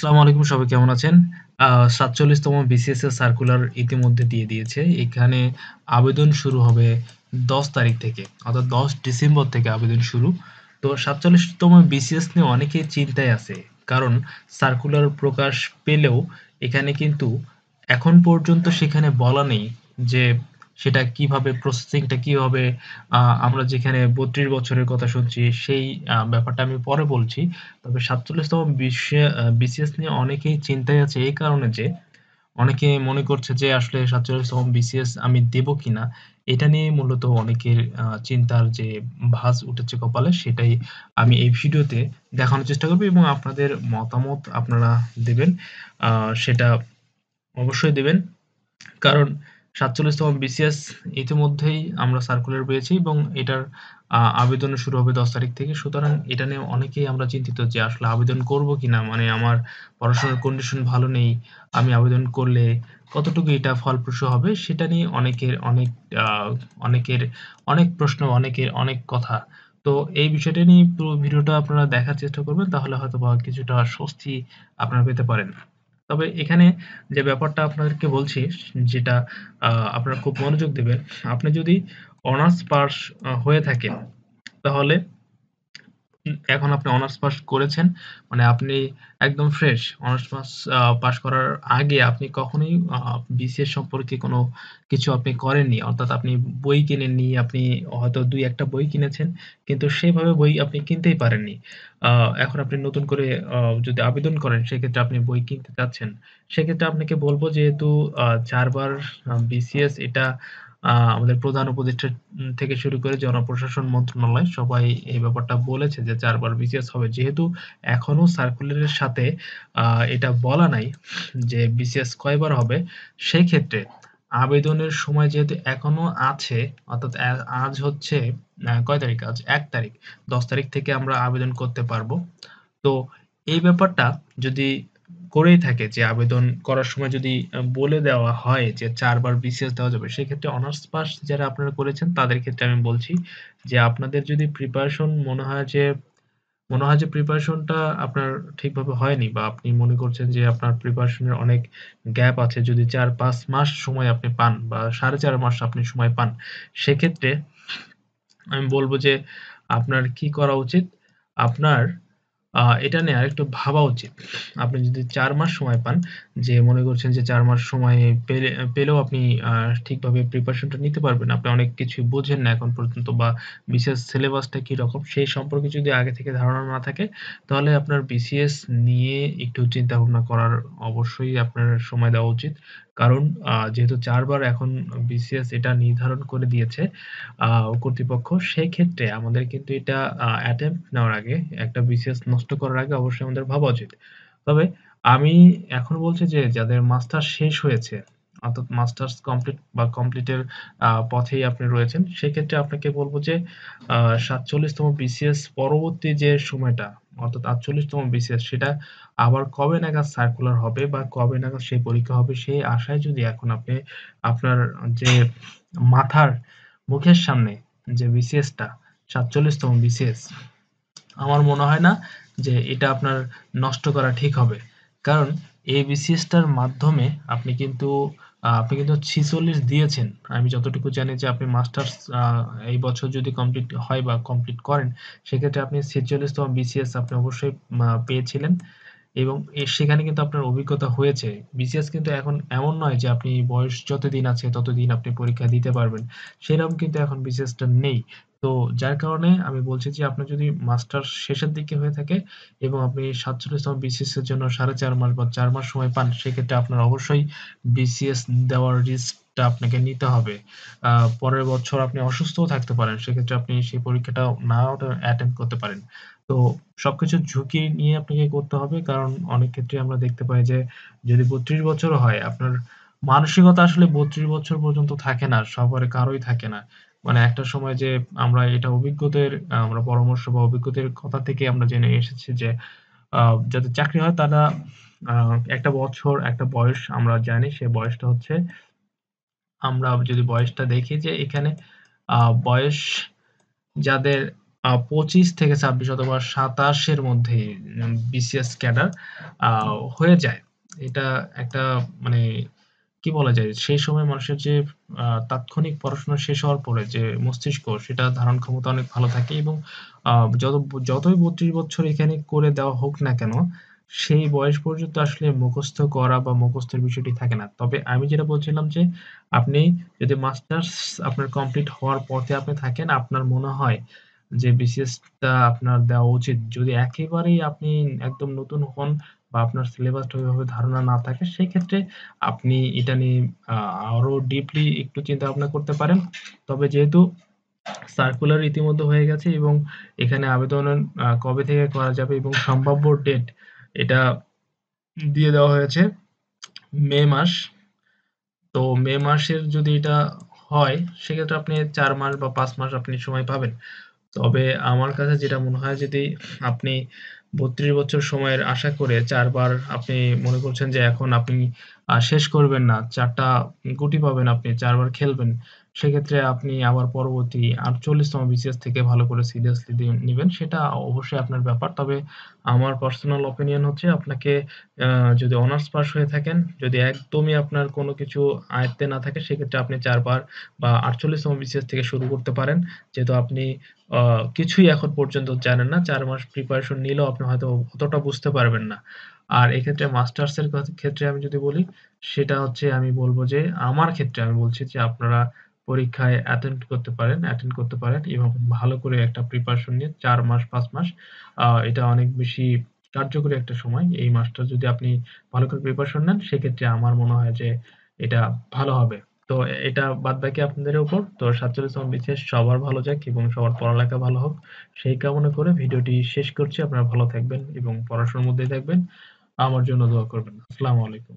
আসসালামু আলাইকুম, সবাই কেমন আছেন? ৪৭ তম বিসিএস এর সার্কুলার ইতিমধ্যে দিয়ে দিয়েছে। এখানে আবেদন শুরু হবে ১০ তারিখ থেকে। অর্থাৎ ১০ ডিসেম্বর থেকে আবেদন শুরু। তো ৪৭ তম বিসিএস নিয়ে অনেকেই চিন্তায় আছে। কারণ সার্কুলার প্রকাশ পেলেও এখানে কিন্তু এখন পর্যন্ত সেখানে বলা নেই যে সেটা কিভাবে প্রসেসিংটা কি হবে? আমরা যেখানে ৩২ বছরের কথা শুনছি সেই ব্যাপারটা আমি পরে বলছি। তবে ৪৭তম বিসিএস নিয়ে অনেকেই চিন্তায় আছে এই কারণে যে, অনেকে মনে করছে যে আসলে ৪৭তম বিসিএস আমি দেব কিনা? এটা নিয়ে মূলত অনেকের চিন্তার যে ভাঁজ উঠেছে কপালে সেটাই আমি এই ভিডিওতে দেখানোর চেষ্টা করব এবং আপনাদের মতামত আপনারা দেবেন। আ সেটা অবশ্যই দেবেন। কারণ ৪৭তম বিসিএস ইতিমধ্যেই আমরা সার্কুলার পেয়েছি এবং এটার আবেদনও শুরু হবে ১০ তারিখ থেকে। সুতরাং এটা নিয়ে অনেকেই আমরা চিন্তিত যে আসলে আবেদন করব কিনা? মানে আমার পড়াশোনার কন্ডিশন ভালো নেই। আমি আবেদন করলে কতটুকু এটা ফলপ্রসূ হবে? সেটা নিয়ে আ অনেকের অনেক প্রশ্ন, অনেকের অনেক কথা। তো এই বিষয়টা নিয়ে পুরো ভিডিওটা আপনারা দেখার চেষ্টা করবেন। তাহলে হয়তোবা কিছুটা স্বস্তি আপনারা পেতে পারেন। তবে এখানে যে ব্যাপারটা আপনাদেরকে বলছি যেটা আপনারা খুব মনোযোগ দিবেন। আপনি যদি অনার্স পাস হয়ে থাকেন তাহলে এখন আপনি অনার্স পাস করেছেন। মানে আপনি একদম ফ্রেশ। অনার্স পাস করার আগে আপনি কখনোই বিসিএস সম্পর্কে কোনো কিছু আপনি করেননি। অর্থাৎ আপনি বই কিনেননি। আপনি হয়তো ২-১ টা বই কিনেছেন। কিন্তু সেভাবে বই আপনি কিনতেই পারেননি। আ এখন আপনি নতুন করে যদি আবেদন করেন সেক্ষেত্রে আপনি বই কিনতে চাচ্ছেন। সেক্ষেত্রে আপনাকে বলব যেহেতু ৪ বার বিসিএস এটা আমাদের প্রধান উপদেষ্টা থেকে শুরু করে জনপ্রশাসন মন্ত্রণালয় সবাই এই ব্যাপারটা বলেছে যে ৪ বার বিসিএস হবে। যেহেতু এখনো সার্কুলারের সাথে আ এটা বলা নাই যে বিসিএস কয়বার হবে, সেক্ষেত্রে আবেদনের সময় যেহেতু এখনো আছে অর্থাৎ আজ হচ্ছে কয় তারিখ? আজ ১ তারিখ। ১০ তারিখ থেকে আমরা আবেদন করতে পারবো। তো এই ব্যাপারটা যদি করেই থাকে যে আবেদন করার সময় যদি বলে দেওয়া হয় যে ৪ বার বিসিএস দেওয়া যাবে, সেক্ষেত্রে অনার্স পাস যারা আপনারা করেছেন তাদের ক্ষেত্রে আমি বলছি যে আপনাদের যদি প্রিপারেশন মনে হয় যে প্রিপারেশনটা আপনার ঠিকভাবে হয়নি বা আপনি মনে করছেন যে আপনার প্রিপারেশনের অনেক গ্যাপ আছে। যদি ৪-৫ মাস সময় আপনি পান বা ৪.৫ মাস আপনি সময় পান, সেক্ষেত্রে আমি বলব যে আপনার কি করা উচিত? আপনার এটা নিয়ে আরেকটু ভাবা উচিত। আপনি যদি ৪ মাস সময় পান, যে মনে করছেন যে ৪ মাস সময় পেলেও আপনি আ ঠিকভাবে প্রিপারেশনটা নিতে পারবেন। আপনি অনেক কিছুই বোঝেন না এখন পর্যন্ত বা বিসিএস সিলেবাসটা কিরকম সেই সম্পর্কে যদি আগে থেকে ধারণা না থাকে, তাহলে আপনার বিসিএস নিয়ে একটু চিন্তাভাবনা করার অবশ্যই আপনার সময় দেওয়া উচিত। কারণ যেহেতু ৪ বার এখন বিসিএস এটা নির্ধারণ করে দিয়েছে আ কর্তৃপক্ষ, সেক্ষেত্রে আমাদের কিন্তু এটা অ্যাটেম্প্ট নেওয়ার আগে, একটা বিসিএস নষ্ট করার আগে অবশ্যই আমাদের ভাবা উচিত। তবে আমি এখন বলছি যে যাদের মাস্টার্স শেষ হয়েছে, অর্থাৎ মাস্টার্স কমপ্লিট বা কমপ্লিটের পথেই আপনি রয়েছেন, সেক্ষেত্রে আপনাকে বলব যে ৪৭ তম বিসিএস পরবর্তী যে সময়টা, অর্থাৎ ৪৮ তম বিসিএস সেটা আবার কবে নাগাদ সার্কুলার হবে বা কবে নাগাদ সেই পরীক্ষা হবে সেই আশায় যদি এখন আপনি আপনার যে মাথার মুখের সামনে যে বিসিএসটা ৪৭ তম বিসিএস আমার মনে হয় না যে এটা আপনার নষ্ট করা ঠিক হবে। কারণ এই বিসিএসটার মাধ্যমে আপনি কিন্তু ৪৬ দিয়েছেন। আমি যতটুকু জানি যে আপনি মাস্টার্স এই বছর যদি কমপ্লিট হয় বা কমপ্লিট করেন, সেক্ষেত্রে আপনি ৪৬ তম বিসিএস আপনি অবশ্যই পেয়েছিলেন। এবং সেখানে কিন্তু আপনার অভিজ্ঞতা হয়েছে। বিসিএস কিন্তু এখন এমন নয় যে আপনি বয়স যতদিন আছে ততদিন আপনি পরীক্ষা দিতে পারবেন। সেরকম কিন্তু এখন বিসিএসটা নেই। তো যার কারণে আমি বলছি যে আপনার যদি মাস্টার্স শেষের দিকে হয়ে থাকে এবং আপনি ৪৭ তম বিসিএস এর জন্য ৪.৫ মাস বা ৪ মাস সময় পান, সেক্ষেত্রে আপনার অবশ্যই বিসিএস দেওয়ার রিস্কটা আপনাকে নিতে হবে। আ পরের বছর আপনি অসুস্থও থাকতে পারেন। সেক্ষেত্রে আপনি সেই পরীক্ষাটাও নাও অ্যাটেম্প্ট করতে পারেন। তো সবকিছু ঝুঁকি নিয়ে আপনাকে করতে হবে। কারণ অনেক ক্ষেত্রে আমরা দেখতে পাই যে যদি ৩২ বছরও হয়, আপনার মানসিকতা আসলে ৩২ বছর পর্যন্ত থাকে না। সবার কারোই থাকে না। মানে একটা সময় যে আমরা এটা আমরা পরামর্শ বা অভিজ্ঞতার কথা থেকে আমরা জেনে এসেছি যে আ যাদের চাকরি হয় তারা আ একটা বছর, একটা বয়স আমরা জানি সে বয়সটা হচ্ছে আমরা যদি বয়সটা দেখি যে এখানে বয়স যাদের 25 থেকে 26 অথবা 27 এর মধ্যেই বিসিএস ক্যাডার আ হয়ে যায়। এটা একটা মানে কি বলা যায়? সেই সময় মানুষের যে তাৎক্ষণিক পড়াশোনা শেষ হওয়ার পরে যে মস্তিষ্ক সেটা ধারণ ক্ষমতা অনেক ভালো থাকে এবং আ যত যতই ৩২ বছর এখানে করে দেওয়া হোক না কেন, সেই বয়স পর্যন্ত আসলে মুখস্থ করা বা মুখস্থের বিষয়টি থাকে না। তবে আমি যেটা বলছিলাম যে, আপনি যদি মাস্টার্স আপনার কমপ্লিট হওয়ার পথে আপনি থাকেন, আপনার মনে হয় যে বিসিএসটা আপনার দেওয়া উচিত। যদি একেবারেই আপনি একদম নতুন হন বা আপনার সিলেবাসটা ওইভাবে ধারণা না থাকে, সেক্ষেত্রে আপনি এটা নিয়ে আ আরো ডিপলি একটু চিন্তা ভাবনা করতে পারেন। তবে যেহেতু সার্কুলার ইতিমধ্যে হয়ে গেছে এবং এখানে আবেদন কবে থেকে করা যাবে এবং সম্ভাব্য ডেট এটা দিয়ে দেওয়া হয়েছে মে মাস। তো মে মাসের যদি এটা হয়, সেক্ষেত্রে আপনি ৪ মাস বা ৫ মাস আপনি সময় পাবেন। তবে আমার কাছে যেটা মনে হয় যদি আপনি ৩২ বছর সময়ের আশা করে ৪ বার আপনি মনে করছেন যে এখন আপনি শেষ করবেন না। ৪ টা গুটি পাবেন আপনি ৪ বার খেলবেন। সেক্ষেত্রে আপনি আবার পরবর্তী ৪৮ তম বিসিএস থেকে ভালো করে সিরিয়াসলি নিবেন। সেটা অবশ্যই আপনার ব্যাপার। তবে আমার পার্সোনাল ওপিনিয়ন হচ্ছে আপনাকে আ যদি অনার্স পাস হয়ে থাকেন, যদি একদমই আপনার কোনো কিছু আয়ত্তে না থাকে সেক্ষেত্রে আপনি ৪ বার বা ৪৮ তম বিসিএস থেকে শুরু করতে পারেন। যেহেতু আপনি আ কিছুই এখন পর্যন্ত জানেন না। ৪ মাস প্রিপারেশন নিলেও আপনি হয়তো অতটা বুঝতে পারবেন না। আর এক্ষেত্রে মাস্টার্সের ক্ষেত্রে আমি যদি বলি, সেটা হচ্ছে আমি বলব যে আমার ক্ষেত্রে আমি বলছি যে আপনারা পরীক্ষায় অ্যাটেন্ড করতে পারেন এবং ভালো করে একটা প্রিপারেশন নিয়ে ৪ মাস ৫ মাস এটা অনেক বেশি কার্যকরী একটা সময়। এই মাসটা যদি আপনি ভালো করে প্রিপারেশন নেন, সেক্ষেত্রে আমার মনে হয় যে এটা ভালো হবে। তো এটা বাদবাকি আপনাদের উপর। তো ৪৭তম বিসিএস সবার ভালো যাক এবং সবার পড়ালেখা ভালো হোক। সেই কামনা করে ভিডিওটি শেষ করছি। আপনারা ভালো থাকবেন এবং পড়াশোনার মধ্যেই থাকবেন। আমার জন্য দোয়া করবেন। আসসালামু আলাইকুম।